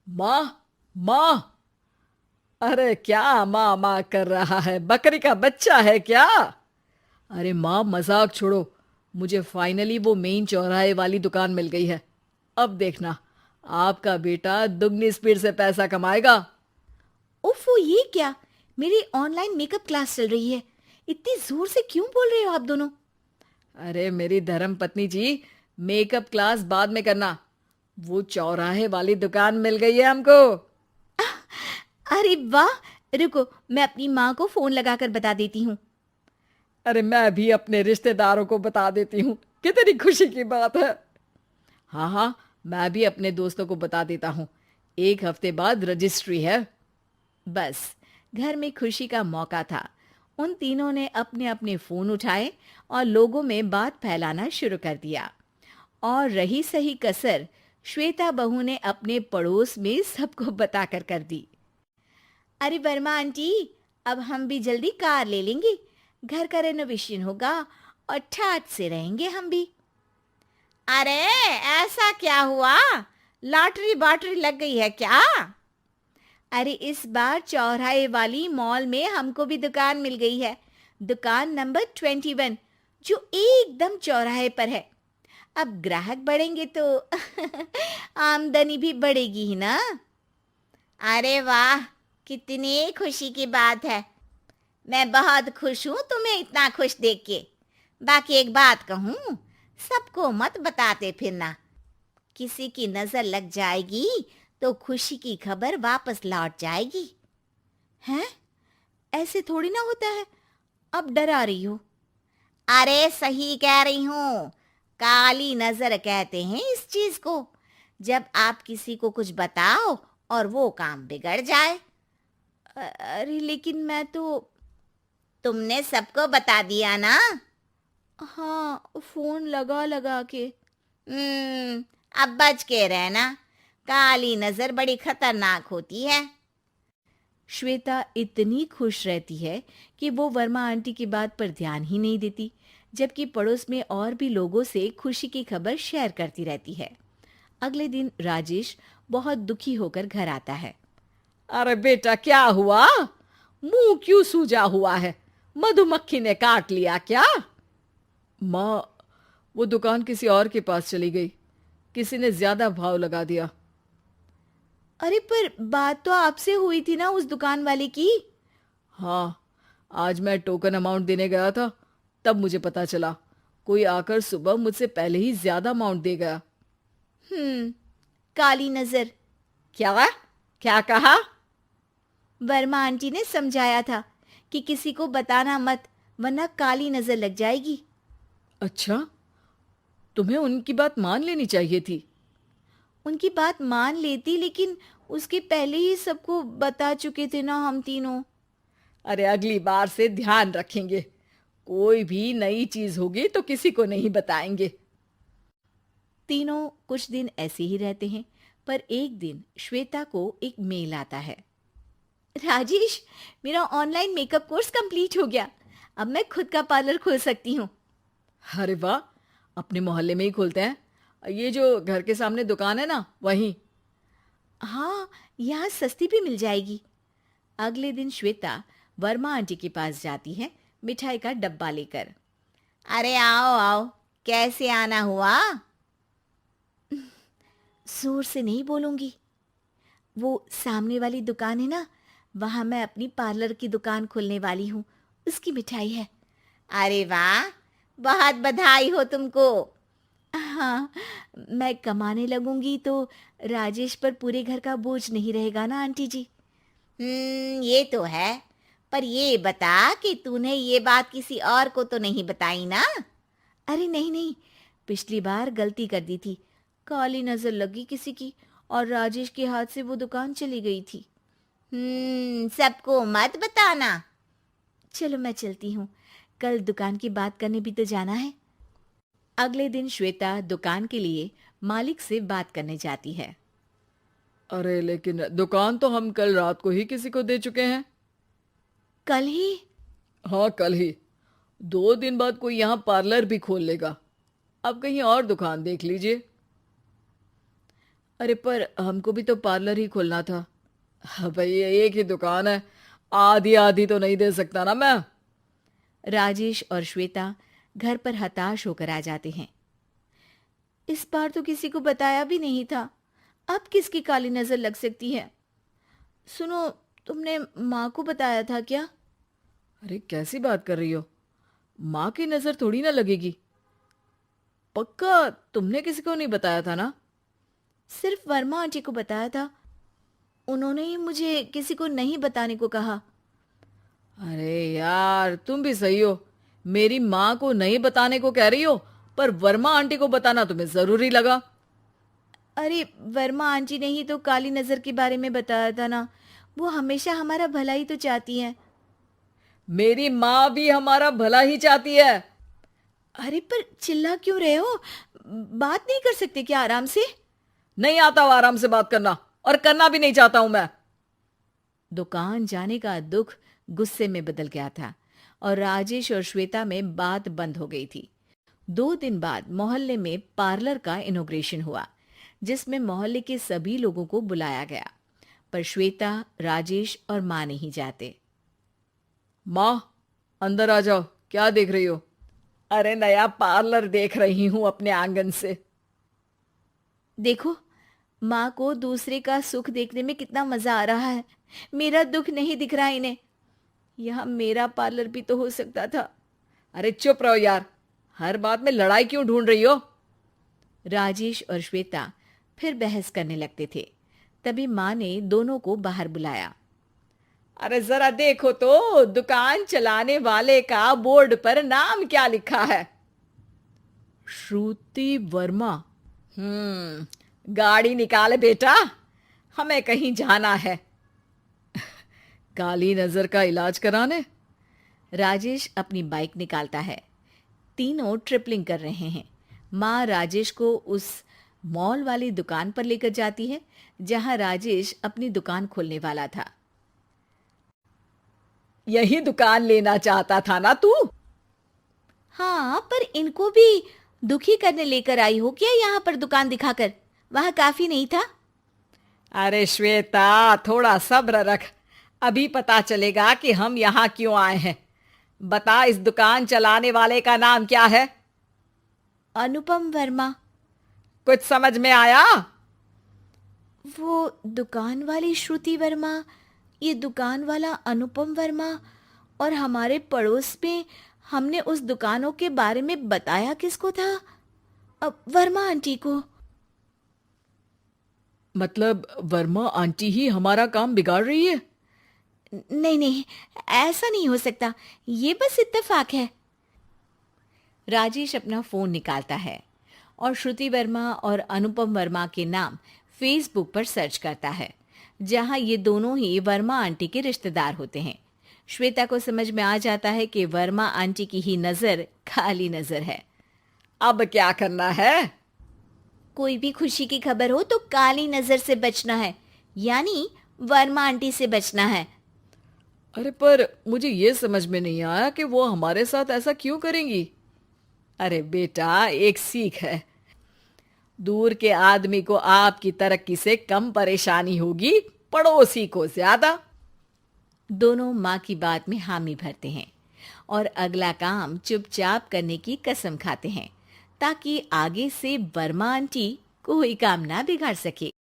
माँ, माँ। अरे क्या माँ माँ कर रहा है? बकरी का बच्चा है क्या? अरे माँ, मजाक छोड़ो। मुझे फाइनली वो मेन चौराहे वाली दुकान मिल गई है। अब देखना, आपका बेटा दुगनी स्पीड से पैसा कमाएगा। ओफो, ये क्या? मेरी ऑनलाइन मेकअप क्लास चल रही है। इतनी जोर से क्यों बोल रहे हो आप दोनों? अरे मेरी धर्म पत्नी जी, मेकअप क्लास बाद में करना। वो चौराहे वाली दुकान मिल गई है हमको। अरे वाह! रुको, मैं अपनी माँ को फोन लगाकर बता देती हूँ। अरे मैं भी अपने रिश्तेदारों को बता देती हूँ। कितनी खुशी की बात है। हाँ हाँ, मैं भी अपने दोस्तों को बता देता हूँ। 1 हफ्ते बाद रजिस्ट्री है। बस, घर में खुशी का मौका था। उन तीनों ने अपने अपने फोन उठाए और लोगों में बात फैलाना शुरू कर दिया। और रही सही कसर श्वेता बहू ने अपने पड़ोस में सबको बताकर कर दी। अरे वर्मा आंटी, अब हम भी जल्दी कार ले लेंगे। घर का रेनोवेशन होगा और ठाट से रहेंगे हम भी। अरे, ऐसा क्या हुआ? लॉटरी बाटरी लग गई है क्या? अरे, इस बार चौराहे वाली मॉल में हमको भी दुकान मिल गई है। दुकान नंबर 21, जो एकदम चौराहे पर है। अब ग्राहक बढ़ेंगे तो आमदनी भी बढ़ेगी ही ना। अरे वाह, कितनी खुशी की बात है। मैं बहुत खुश हूँ तुम्हें इतना खुश देख के। बाकी एक बात कहूँ, सबको मत बताते फिरना। किसी की नजर लग जाएगी तो खुशी की खबर वापस लौट जाएगी। हैं? ऐसे थोड़ी ना होता है। अब डरा रही हो? अरे सही कह रही हूँ। काली नजर कहते हैं इस चीज को, जब आप किसी को कुछ बताओ और वो काम बिगड़ जाए। अरे लेकिन मैं तो। तुमने सबको बता दिया ना? हाँ, फोन लगा लगा के। हम्म, अब बच के रहना। काली नजर बड़ी खतरनाक होती है। श्वेता इतनी खुश रहती है कि वो वर्मा आंटी की बात पर ध्यान ही नहीं देती, जबकि पड़ोस में और भी लोगों से खुशी की खबर शेयर करती रहती है। अगले दिन राजेश बहुत दुखी होकर घर आता है। अरे बेटा, क्या हुआ? मुंह क्यों सूजा हुआ है? मधुमक्खी ने काट लिया क्या? माँ, वो दुकान किसी और के पास चली गई। किसी ने ज्यादा भाव लगा दिया। अरे पर बात तो आपसे हुई थी ना उस दुकान वाले की। हाँ, आज मैं टोकन अमाउंट देने गया था, तब मुझे पता चला। कोई आकर सुबह मुझसे पहले ही ज्यादा अमाउंट दे गया। हम्म, काली नजर। क्या? क्या कहा? वर्मा आंटी ने समझाया था कि किसी को बताना मत, वरना काली नजर लग जाएगी। अच्छा, तुम्हें उनकी बात मान लेनी चाहिए थी। उनकी बात मान लेती, लेकिन उसके पहले ही सबको बता चुके थे ना हम तीनों। अरे अगली बार से ध्यान रखेंगे। कोई भी नई चीज होगी तो किसी को नहीं बताएंगे। तीनों कुछ दिन ऐसे ही रहते हैं, पर एक दिन श्वेता को एक मेल आता है। राजेश, मेरा ऑनलाइन मेकअप कोर्स कंप्लीट हो गया। अब मैं खुद का पार्लर खोल सकती हूँ। अरे वाह, अपने मोहल्ले में ही खोलते हैं। ये जो घर के सामने दुकान है ना, वहीं। हाँ, यहाँ सस्ती भी मिल जाएगी। अगले दिन श्वेता वर्मा आंटी के पास जाती है, मिठाई का डब्बा लेकर। अरे आओ आओ, कैसे आना हुआ? जोर से नहीं बोलूंगी। वो सामने वाली दुकान है ना, वहां मैं अपनी पार्लर की दुकान खोलने वाली हूँ। उसकी मिठाई है। अरे वाह, बहुत बधाई हो तुमको। हाँ, मैं कमाने लगूंगी तो राजेश पर पूरे घर का बोझ नहीं रहेगा ना आंटी जी। ये तो है। पर ये बता कि तूने ये बात किसी और को तो नहीं बताई ना? अरे नहीं नहीं, पिछली बार गलती कर दी थी। काली नजर लगी किसी की और राजेश के हाथ से वो दुकान चली गई थी। सबको मत बताना। चलो मैं चलती हूँ, कल दुकान की बात करने भी तो जाना है। अगले दिन श्वेता दुकान के लिए मालिक से बात करने जाती है। अरे लेकिन दुकान तो हम कल रात को ही किसी को दे चुके हैं। कल ही? हाँ, कल ही। 2 दिन बाद कोई यहाँ पार्लर भी खोल लेगा। अब कहीं और दुकान देख लीजिए। अरे पर हमको भी तो पार्लर ही खोलना था। हाँ भाई, एक ही दुकान है, आधी आधी तो नहीं दे सकता ना मैं। राजेश और श्वेता घर पर हताश होकर आ जाते हैं। इस बार तो किसी को बताया भी नहीं था, अब किसकी काली नजर लग सकती है। सुनो, तुमने माँ को बताया था क्या? अरे कैसी बात कर रही हो, माँ की नजर थोड़ी ना लगेगी। पक्का तुमने किसी को नहीं बताया था ना? सिर्फ वर्मा आंटी को बताया था, उन्होंने ही मुझे किसी को नहीं बताने को कहा। अरे यार, तुम भी सही हो। मेरी माँ को नहीं बताने को कह रही हो, पर वर्मा आंटी को बताना तुम्हें जरूरी लगा। अरे वर्मा आंटी ने ही तो काली नजर के बारे में बताया था ना, वो हमेशा हमारा भला ही तो चाहती हैं। मेरी माँ भी हमारा भला ही चाहती है। अरे पर चिल्ला क्यों रहे हो? बात नहीं कर सकते क्या आराम से? नहीं आता वो आराम से बात करना, और करना भी नहीं चाहता हूं मैं। दुकान जाने का दुख गुस्से में बदल गया था और राजेश और श्वेता में बात बंद हो गई थी। 2 दिन बाद मोहल्ले में पार्लर का इनॉग्रेशन हुआ, जिसमें मोहल्ले के सभी लोगों को बुलाया गया, पर श्वेता, राजेश और माँ नहीं जाते। माँ, अंदर आ जाओ, क्या देख रही हो? अरे नया पार्लर देख रही हूं अपने आंगन से। देखो, माँ को दूसरे का सुख देखने में कितना मजा आ रहा है, मेरा दुख नहीं दिख रहा इन्हें। यह मेरा पार्लर भी तो हो सकता था। अरे चुप रहो यार, हर बात में लड़ाई क्यों ढूंढ रही हो? राजेश और श्वेता फिर बहस करने लगते थे। तभी माँ ने दोनों को बाहर बुलाया। अरे जरा देखो तो, दुकान चलाने वाले का बोर्ड पर नाम क्या लिखा है? श्रुति वर्मा। गाड़ी निकाले बेटा, हमें कहीं जाना है। काली नजर का इलाज कराने? राजेश अपनी बाइक निकालता है। तीनों ट्रिपलिंग कर रहे हैं। माँ राजेश को उस मॉल वाली दुकान पर लेकर जाती है जहां राजेश अपनी दुकान खोलने वाला था। यही दुकान लेना चाहता था ना तू? हाँ, पर इनको भी दुखी करने लेकर आई हो क्या यहाँ पर दुकान दिखाकर? वहाँ काफी नहीं था? अरे श्वेता, थोड़ा सब्र रख, अभी पता चलेगा कि हम यहाँ क्यों आए हैं। बता, इस दुकान चलाने वाले का नाम क्या है? अनुपम वर्मा। कुछ समझ में आया? वो दुकान वाली श्रुति वर्मा, ये दुकान वाला अनुपम वर्मा, और हमारे पड़ोस में हमने उस दुकानों के बारे में बताया किसको था? अब वर्मा आंटी को। मतलब वर्मा आंटी ही हमारा काम बिगाड़ रही है? नहीं नहीं, ऐसा नहीं हो सकता, ये बस इत्तेफाक है। राजेश अपना फोन निकालता है और श्रुति वर्मा और अनुपम वर्मा के नाम फेसबुक पर सर्च करता है, जहां ये दोनों ही वर्मा आंटी के रिश्तेदार होते हैं। श्वेता को समझ में आ जाता है कि वर्मा आंटी की ही नजर काली नजर है। अब क्या करना है? कोई भी खुशी की खबर हो तो काली नजर से बचना है, यानी वर्मा आंटी से बचना है। अरे पर मुझे ये समझ में नहीं आया कि वो हमारे साथ ऐसा क्यों करेंगी। अरे बेटा, एक सीख है, दूर के आदमी को आपकी तरक्की से कम परेशानी होगी, पड़ोसी को ज्यादा। दोनों माँ की बात में हामी भरते हैं और अगला काम चुपचाप करने की कसम खाते हैं, ताकि आगे से वर्मा आंटी कोई काम ना बिगाड़ सके।